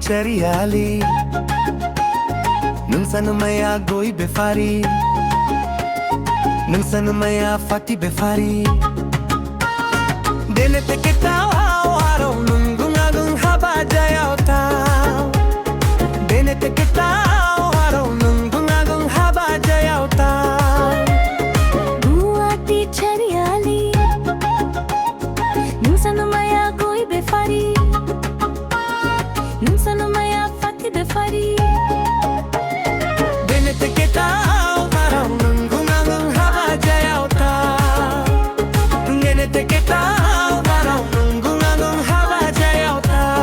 ceriali Nung sana maya goy befari Nung sana maya fati befari Dele te ke tao haro Nung gungagung haba jayaw tao Dele te ke tao haro Nung gungagung haba jayaw tao Buati ceriali Nung sana maya goy befari Nung sana maya fati befari Dele te ke tao haro Nung gungagung haba jayaw tao Dele te ke tao haro Nung gungagung haba jayaw tao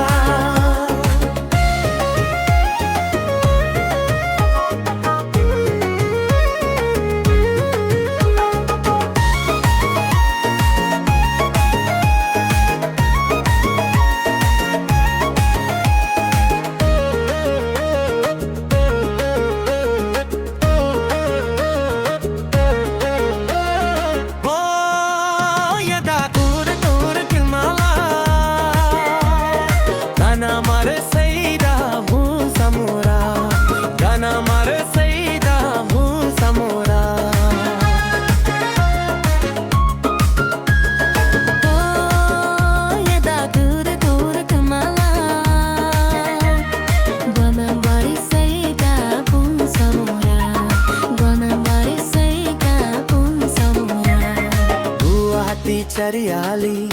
ceriali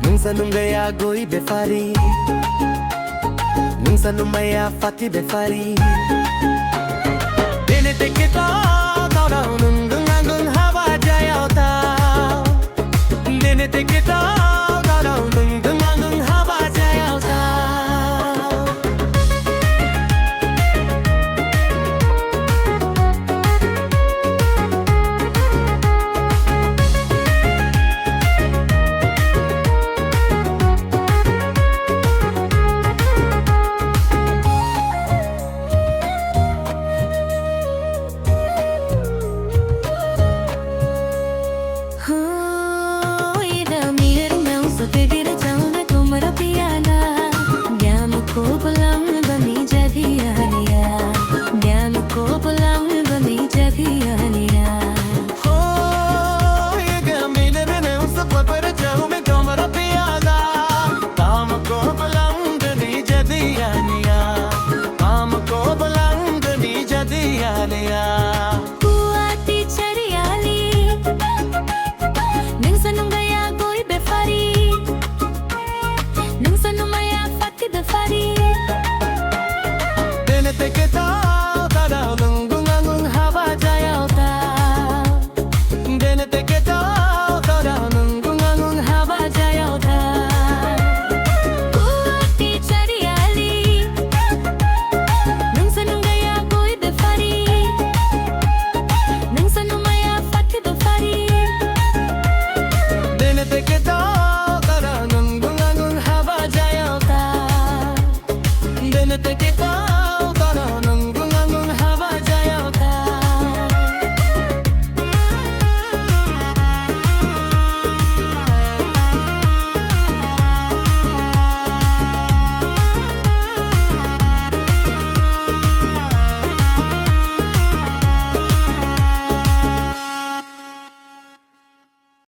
Nung sa nung gaya goy befari Nung sa nung maya fati befari Dene te ke tao tao tao Nung gungagung haba jayaw tao Dene te ke tao tao tao Nung gungagung haba jayaw tao Buati ceriali Nung sa nung gaya goy befari Nung sa nung maya fati befari Dene te ke tao tao tao Nung gungagung haba jayaw tao Dene te ke tao tao tao Nung gungagung haba jayaw tao Buati ceriali Nung sa nung gaya goy befari Nung sa nung maya fati befari Dene te ke tao tao tao Nung gungagung haba jayaw tao Dene te ke